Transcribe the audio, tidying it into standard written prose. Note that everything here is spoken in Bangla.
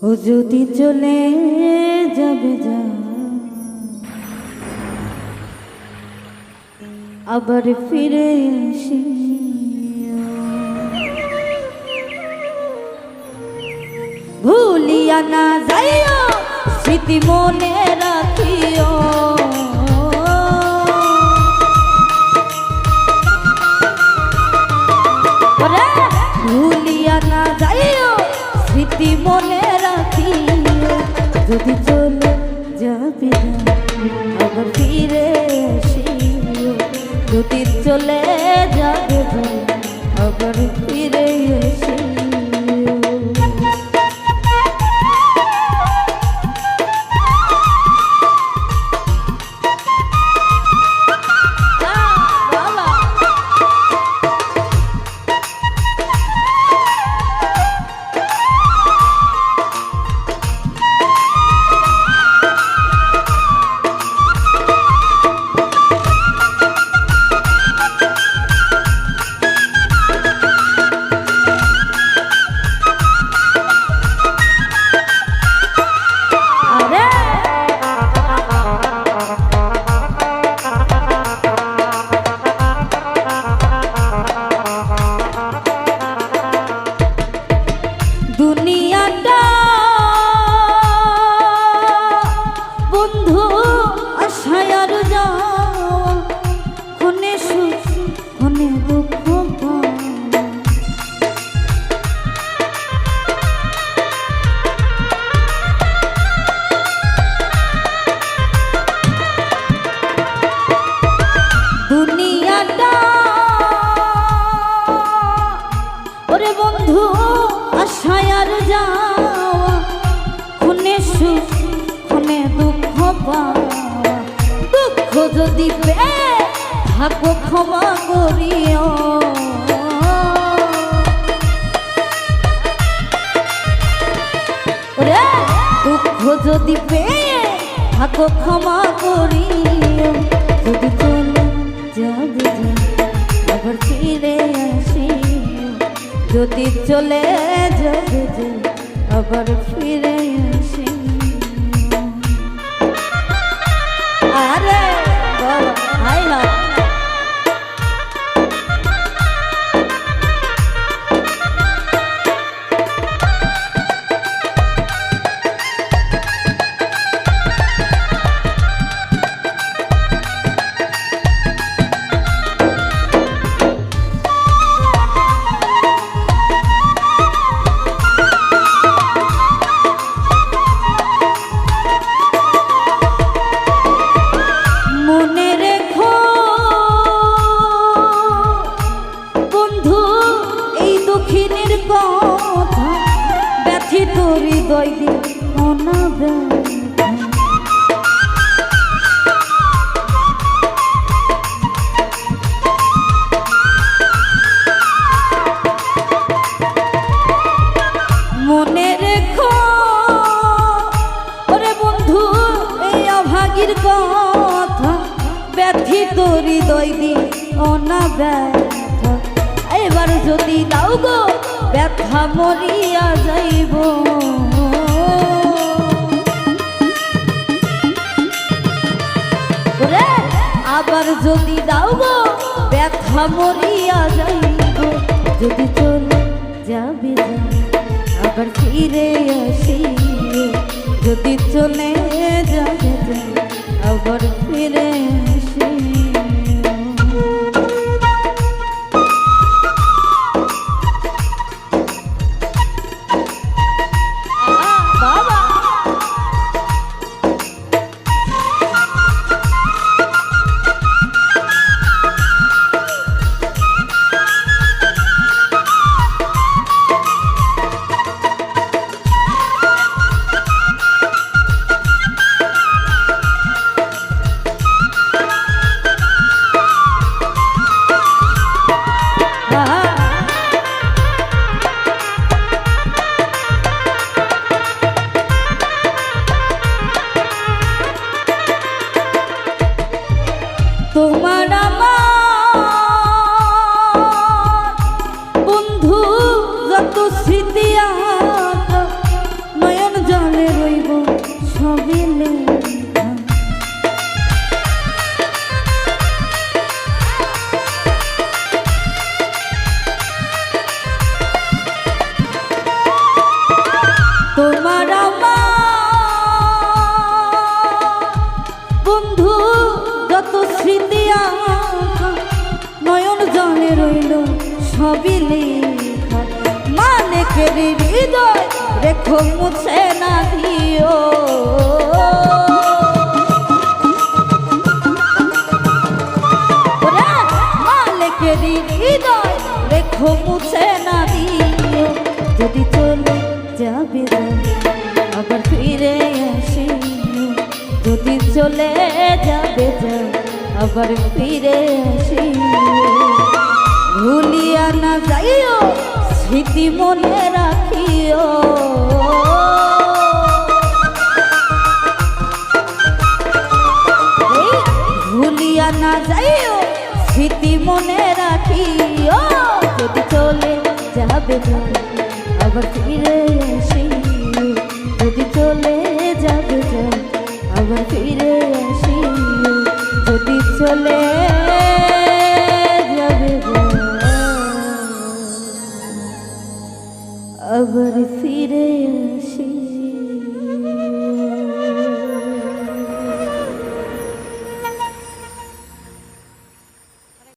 ও যদি চলে যাবে যা আবার ফিরে এসে ভুলিয়া না যাইও স্মৃতি মনে রাখিও ভুলিয়া না যাইও স্মৃতি মনে রাখিও যদি চলে যাবে আবার ফিরে এসিও যদি চলে যাবে আবার ফিরে এসিও দুনিয়াটা বন্ধু আশায় আর যাওয়া ক্ষণে সুখ ক্ষণে দুঃখ দুনিয়াটা ওরে বন্ধু আশায় আর যাওয়া ক্ষণে সুখ ক্ষণে দুঃখ পাওয়া দুঃখ যদি পেয়ে থাকো ক্ষমা করিও ওরে দুঃখ যদি পেয়ে থাকো ক্ষমা করিও যদি চলে যাবে আবার ফিরে আসিও যদি চলে যাবে আবার ফিরে আসি আরে বাবা হাই না হৃদয় দিয়ে অনাবে মনে রেখো ওরে বন্ধু এই অভাগীর কথা ব্যথিত হৃদয় দিয়ে অনাবে এবার যদি দাও গো ব্যথা মরিয়া যাইব আবার যদি দাও গো ব্যথা মরিয়া যাইব যদি চলে যাবে আবার ফিরে আসিও যদি চলে যাবে আবার ফিরে আসিও স্মৃতি আঁকা নয়ন জলে রইল সবই লেখা মালিকের হৃদয় রেখো মুছে না দিও মালিকের হৃদয় রেখো মুছে না দিও যদি চলে যাবে আবার ফিরে আসিও যদি চলে যাবে আবার ফিরে আসিও ভুলিয়া না যাইও স্মৃতি মনে রাখিও ভুলিয়া না যাইও স্মৃতি মনে রাখিও যদি চলে যাবে আবার ফিরে আসিও যদি চলে যাবে আবার ফিরে আসিও যদি চলে যাবে আবার ফিরে আসিও।